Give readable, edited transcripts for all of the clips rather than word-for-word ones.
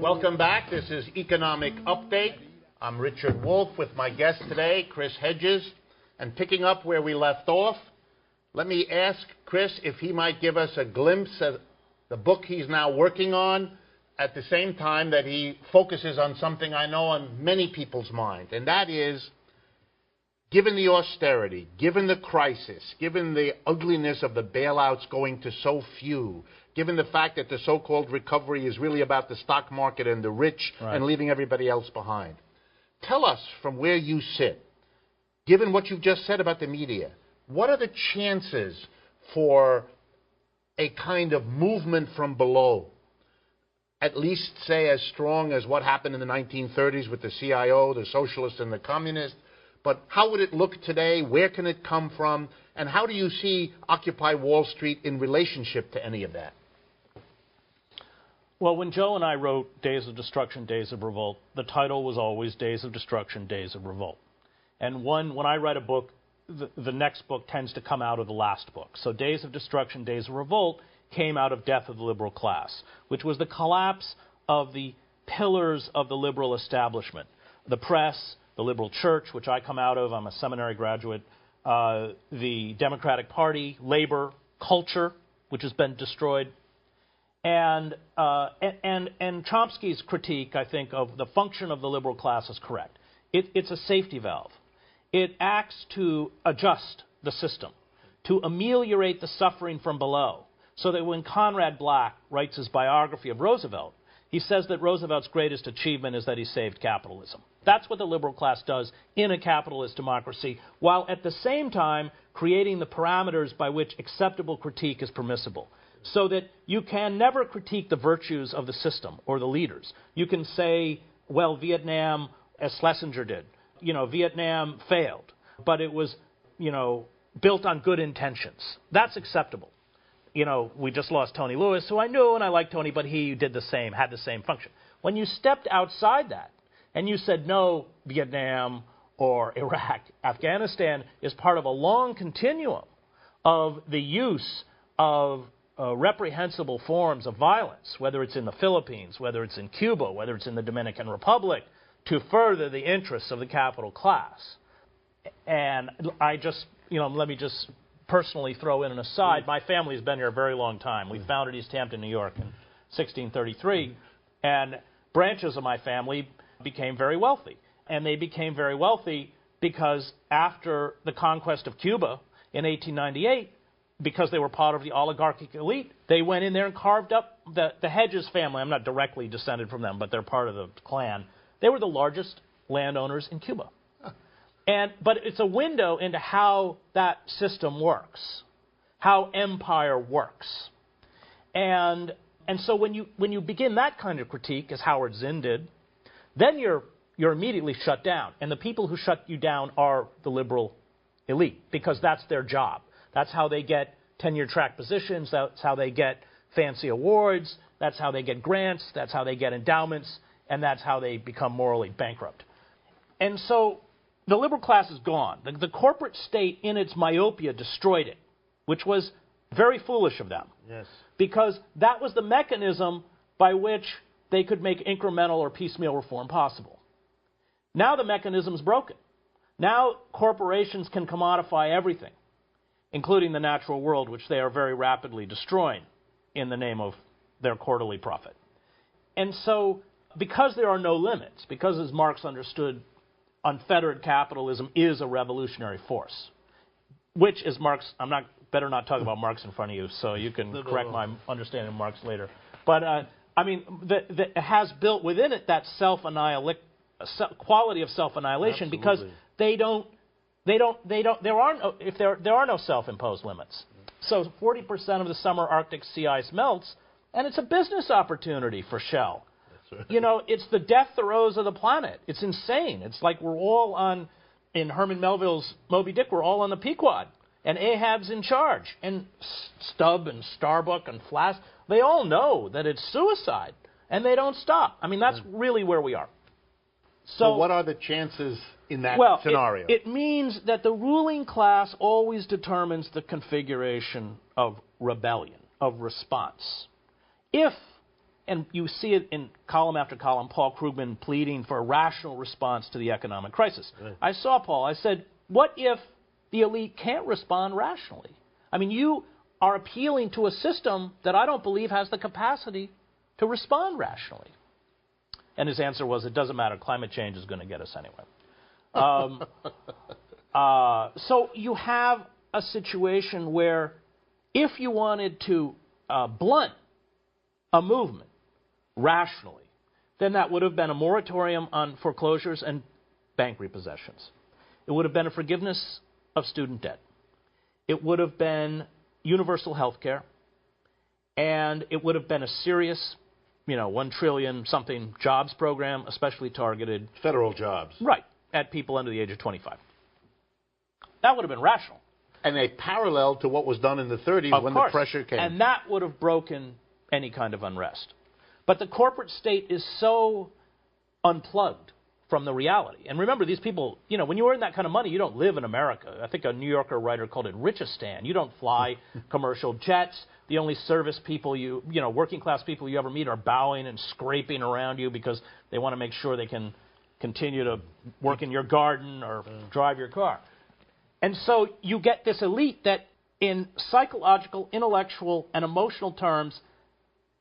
Welcome back. This is Economic Update. I'm Richard Wolff with my guest today, Chris Hedges. And picking up where we left off, let me ask Chris if he might give us a glimpse of the book he's now working on at the same time that he focuses on something I know on many people's mind, and that is, given the austerity, given the crisis, given the ugliness of the bailouts going to so few, given the fact that the so-called recovery is really about the stock market and the rich and leaving everybody else behind. Tell us from where you sit, given what you've just said about the media, what are the chances for a kind of movement from below, at least say as strong as what happened in the 1930s with the CIO, the socialists and the communists? But how would it look today? Where can it come from? And how do you see Occupy Wall Street in relationship to any of that? Well, when Joe and I wrote Days of Destruction, Days of Revolt, the title was always Days of Destruction, Days of Revolt. And when I write a book, the next book tends to come out of the last book. So Days of Destruction, Days of Revolt came out of Death of the Liberal Class, which was the collapse of the pillars of the liberal establishment, the press, the liberal church, which I come out of. I'm a seminary graduate. The Democratic Party, labor, culture, which has been destroyed. And Chomsky's critique, I think, of the function of the liberal class is correct. It's a safety valve. It acts to adjust the system, to ameliorate the suffering from below, so that when Conrad Black writes his biography of Roosevelt, he says that Roosevelt's greatest achievement is that he saved capitalism. That's what the liberal class does in a capitalist democracy, while at the same time creating the parameters by which acceptable critique is permissible. So that you can never critique the virtues of the system or the leaders. You can say, well, Vietnam, as Schlesinger did, Vietnam failed, but it was, built on good intentions. That's acceptable. We just lost Tony Lewis, who I knew and I liked Tony, but he did the same, had the same function. When you stepped outside that and you said, no, Vietnam or Iraq, Afghanistan is part of a long continuum of the use of reprehensible forms of violence, whether it's in the Philippines, whether it's in Cuba, whether it's in the Dominican Republic, to further the interests of the capital class. And I just, let me just personally throw in an aside. My family's been here a very long time. We founded East Hampton, New York in 1633, and branches of my family became very wealthy. And they became very wealthy because after the conquest of Cuba in 1898, because they were part of the oligarchic elite, they went in there and carved up the Hedges family. I'm not directly descended from them, but they're part of the clan. They were the largest landowners in Cuba. But it's a window into how that system works, how empire works. And so when you begin that kind of critique, as Howard Zinn did, then you're immediately shut down. And the people who shut you down are the liberal elite, because that's their job. That's how they get tenure-track positions. That's how they get fancy awards. That's how they get grants. That's how they get endowments. And that's how they become morally bankrupt. And so the liberal class is gone. The corporate state, in its myopia, destroyed it, which was very foolish of them. Yes. Because that was the mechanism by which they could make incremental or piecemeal reform possible. Now the mechanism's broken. Now corporations can commodify everything, including the natural world, which they are very rapidly destroying in the name of their quarterly profit. And so, because there are no limits, because as Marx understood, unfettered capitalism is a revolutionary force, which is Marx. Better not talk about Marx in front of you, so you can correct my understanding of Marx later. But it has built within it that quality of self-annihilation. Absolutely. Because there are no self-imposed limits. So 40% of the summer Arctic sea ice melts, and it's a business opportunity for Shell. That's right. It's the death throes of the planet. It's insane. It's like we're all in Herman Melville's Moby Dick, we're all on the Pequod, and Ahab's in charge. And Stubb and Starbuck and Flask, they all know that it's suicide, and they don't stop. That's really where we are. So what are the chances in that scenario? It means that the ruling class always determines the configuration of rebellion, of response. If and you see it in column after column, Paul Krugman pleading for a rational response to the economic crisis. Right. I saw Paul. I said, what if the elite can't respond rationally? I mean, you are appealing to a system that I don't believe has the capacity to respond rationally. And his answer was, it doesn't matter. Climate change is going to get us anyway. So you have a situation where if you wanted to blunt a movement rationally, then that would have been a moratorium on foreclosures and bank repossessions. It would have been a forgiveness of student debt. It would have been universal health care. And it would have been a serious, $1 trillion something jobs program, especially targeted. Federal jobs. Right, at people under the age of 25. That would have been rational. And a parallel to what was done in the 30s when the pressure came. And that would have broken any kind of unrest. But the corporate state is so unplugged from the reality. And remember, these people, when you earn that kind of money, you don't live in America. I think a New Yorker writer called it Richistan. You don't fly commercial jets. The only service people working class people you ever meet are bowing and scraping around you because they want to make sure they can continue to work in your garden or drive your car. And so you get this elite that in psychological, intellectual, and emotional terms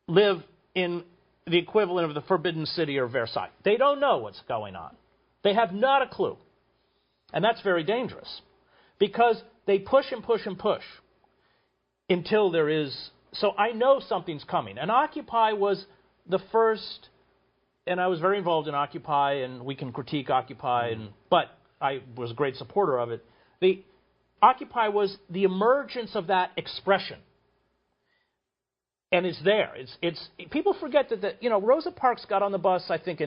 live in the equivalent of the Forbidden City or Versailles. They don't know what's going on. They have not a clue. And that's very dangerous because they push and push and push until there is. So I know something's coming. And Occupy was the first, and I was very involved in Occupy, and we can critique Occupy, but I was a great supporter of it. The Occupy was the emergence of that expression. And it's there. It's people forget that Rosa Parks got on the bus, I think,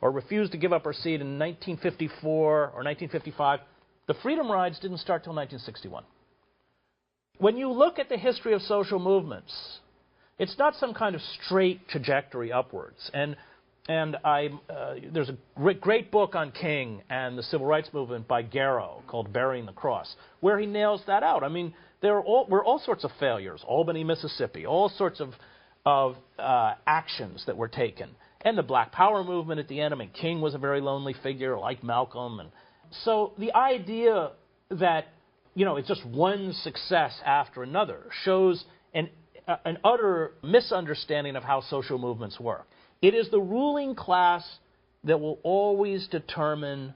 refused to give up her seat in 1954 or 1955. The Freedom Rides didn't start till 1961. When you look at the history of social movements, it's not some kind of straight trajectory upwards. And there's a great book on King and the civil rights movement by Garrow called Burying the Cross, where he nails that out. I mean, there were all sorts of failures, Albany, Mississippi, all sorts of actions that were taken. And the Black Power movement at the end, I mean, King was a very lonely figure, like Malcolm. And so the idea that, it's just one success after another shows an utter misunderstanding of how social movements work. It is the ruling class that will always determine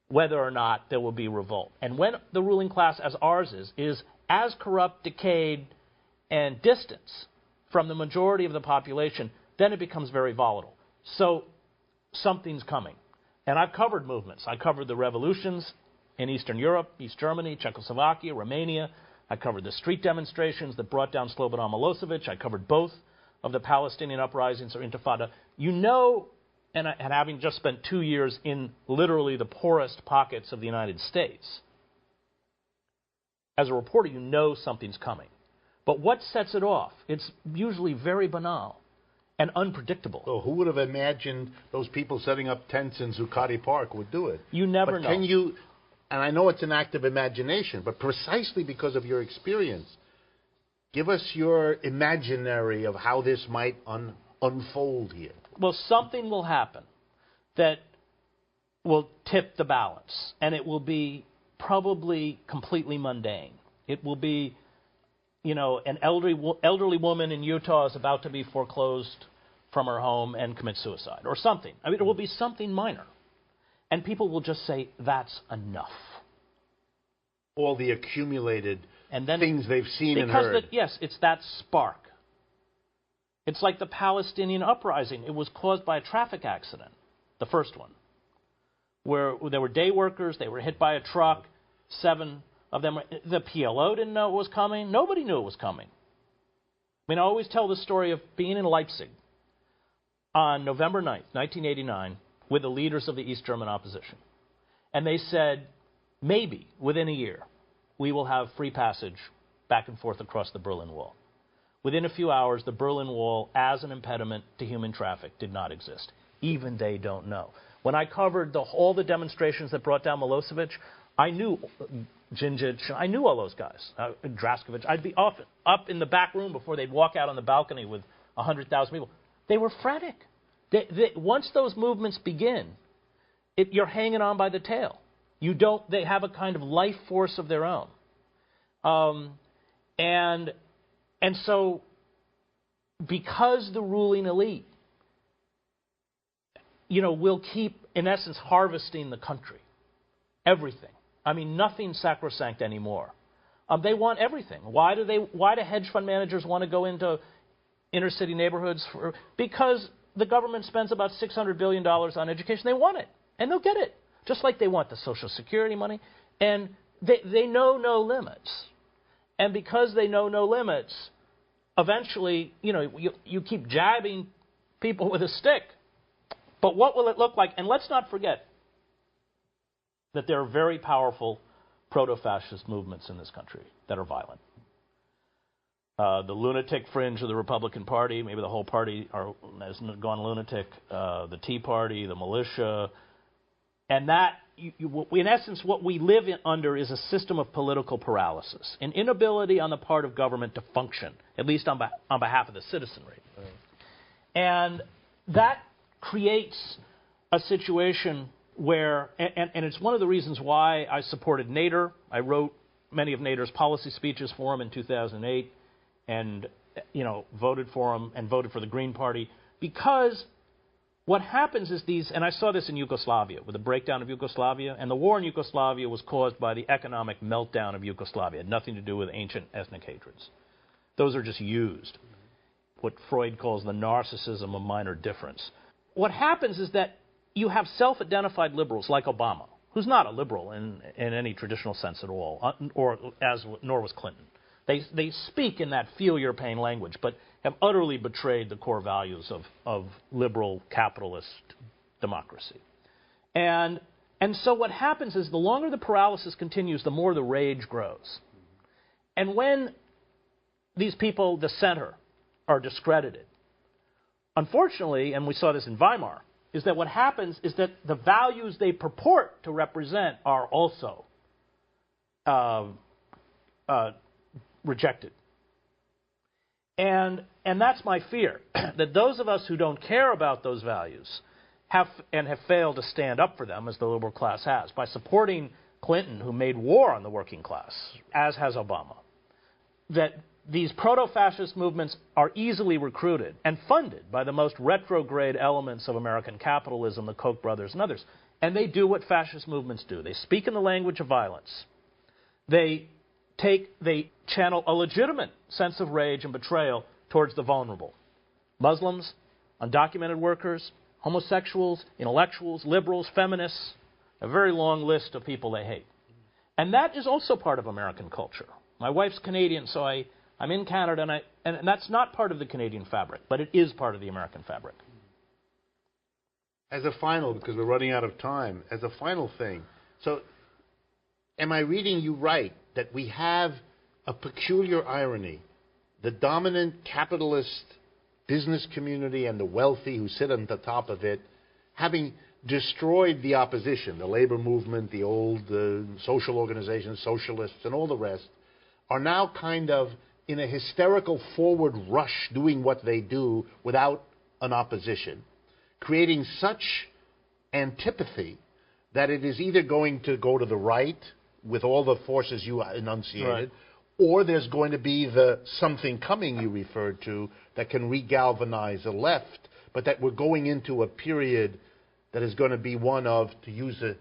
whether or not there will be revolt. And when the ruling class, as ours is as corrupt, decayed, and distant from the majority of the population, then it becomes very volatile. So something's coming. And I've covered movements. I covered the revolutions in Eastern Europe, East Germany, Czechoslovakia, Romania. I covered the street demonstrations that brought down Slobodan Milosevic. I covered both of the Palestinian uprisings or Intifada. And having just spent 2 years in literally the poorest pockets of the United States, as a reporter, something's coming. But what sets it off? It's usually very banal and unpredictable. So who would have imagined those people setting up tents in Zuccotti Park would do it? You never know. Can you, and I know it's an act of imagination, but precisely because of your experience, give us your imaginary of how this might unfold here. Well, something will happen that will tip the balance, and it will be probably completely mundane. It will be, an elderly woman in Utah is about to be foreclosed from her home and commit suicide, or something. I mean, it will be something minor. And people will just say, that's enough. All the accumulated things they've seen and heard. Yes, it's that spark. It's like the Palestinian uprising. It was caused by a traffic accident, the first one, where there were day workers. They were hit by a truck. 7 of them. The PLO didn't know it was coming. Nobody knew it was coming. I mean, I always tell the story of being in Leipzig on November 9th, 1989, with the leaders of the East German opposition. And they said, maybe within a year, we will have free passage back and forth across the Berlin Wall. Within a few hours, the Berlin Wall, as an impediment to human traffic, did not exist. Even they don't know. When I covered all the demonstrations that brought down Milosevic, I knew Djindjic, I knew all those guys, Draskovic. I'd be up in the back room before they'd walk out on the balcony with 100,000 people. They were frantic. Once those movements begin, you're hanging on by the tail. They have a kind of life force of their own. And so because the ruling elite, will keep, in essence, harvesting the country, everything. I mean, nothing's sacrosanct anymore. They want everything. Why do hedge fund managers want to go into inner city neighborhoods? Because the government spends about $600 billion on education. They want it, and they'll get it, just like they want the Social Security money. And they know no limits. And because they know no limits, eventually, you keep jabbing people with a stick. But what will it look like? And let's not forget that there are very powerful proto-fascist movements in this country that are violent. The lunatic fringe of the Republican Party, maybe the whole party has gone lunatic, the Tea Party, the militia, and that, in essence, what we live under is a system of political paralysis, an inability on the part of government to function, at least on behalf of the citizenry. Right. And that creates a situation where, and it's one of the reasons why I supported Nader. I wrote many of Nader's policy speeches for him in 2008 and, voted for him and voted for the Green Party, because what happens is and I saw this in Yugoslavia, with the breakdown of Yugoslavia, and the war in Yugoslavia was caused by the economic meltdown of Yugoslavia. It had nothing to do with ancient ethnic hatreds. Those are just used, what Freud calls the narcissism of minor difference. What happens is that you have self-identified liberals like Obama, who's not a liberal in any traditional sense at all, nor was Clinton. They speak in that feel your pain language, but have utterly betrayed the core values of liberal capitalist democracy. And so what happens is the longer the paralysis continues, the more the rage grows. And when these people, the center, are discredited, unfortunately, and we saw this in Weimar, is that what happens is that the values they purport to represent are also rejected. And that's my fear, that those of us who don't care about those values have failed to stand up for them, as the liberal class has, by supporting Clinton, who made war on the working class, as has Obama, that these proto-fascist movements are easily recruited and funded by the most retrograde elements of American capitalism, the Koch brothers and others. And they do what fascist movements do. They speak in the language of violence. They channel a legitimate sense of rage and betrayal towards the vulnerable. Muslims, undocumented workers, homosexuals, intellectuals, liberals, feminists, a very long list of people they hate. And that is also part of American culture. My wife's Canadian, so I'm in Canada, and that's not part of the Canadian fabric, but it is part of the American fabric. As a final, because we're running out of time, as a final thing, so am I reading you right, that we have a peculiar irony? The dominant capitalist business community and the wealthy who sit on the top of it, having destroyed the opposition, the labor movement, the old social organizations, socialists, and all the rest, are now kind of in a hysterical forward rush doing what they do without an opposition, creating such antipathy that it is either going to go to the right with all the forces you enunciated, right, or there's going to be the something coming you referred to that can regalvanize the left, but that we're going into a period that is going to be one of, to use a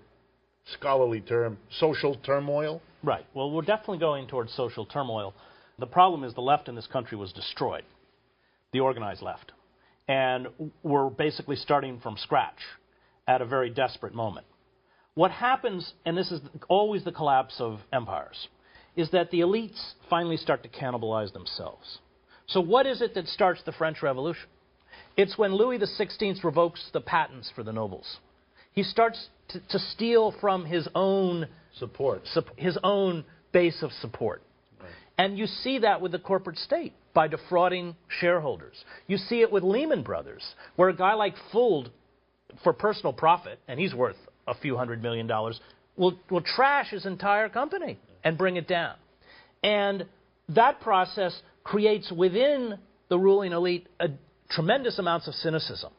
scholarly term, social turmoil? Right. Well, we're definitely going towards social turmoil. The problem is the left in this country was destroyed, the organized left. And we're basically starting from scratch at a very desperate moment. What happens, and this is always the collapse of empires, is that the elites finally start to cannibalize themselves. So what is it that starts the French Revolution? It's when Louis XVI revokes the patents for the nobles. He starts to steal from his own support, his own base of support. Right. And you see that with the corporate state by defrauding shareholders. You see it with Lehman Brothers, where a guy like Fuld, for personal profit, and he's worth a few $100 million, will trash his entire company and bring it down. And that process creates within the ruling elite tremendous amounts of cynicism,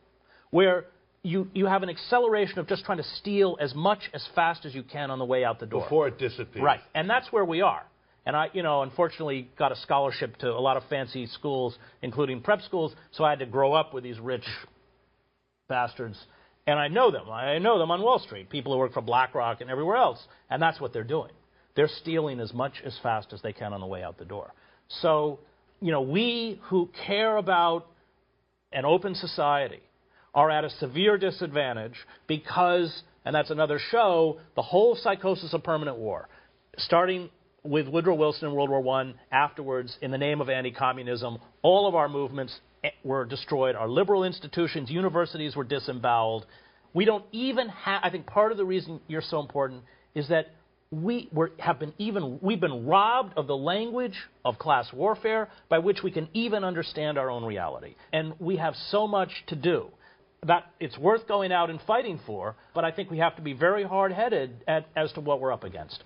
where you have an acceleration of just trying to steal as much as fast as you can on the way out the door. Before it disappears. Right, and that's where we are. And I, unfortunately got a scholarship to a lot of fancy schools, including prep schools, so I had to grow up with these rich bastards. And I know them. I know them on Wall Street, people who work for BlackRock and everywhere else. And that's what they're doing. They're stealing as much as fast as they can on the way out the door. So, we who care about an open society are at a severe disadvantage because, and that's another show, the whole psychosis of permanent war, starting with Woodrow Wilson in World War I, afterwards, in the name of anti-communism, all of our movements were destroyed. Our liberal institutions, universities were disemboweled. We don't even have, I think part of the reason you're so important is that we've been robbed of the language of class warfare by which we can even understand our own reality. And we have so much to do that it's worth going out and fighting for, but I think we have to be very hard-headed as to what we're up against.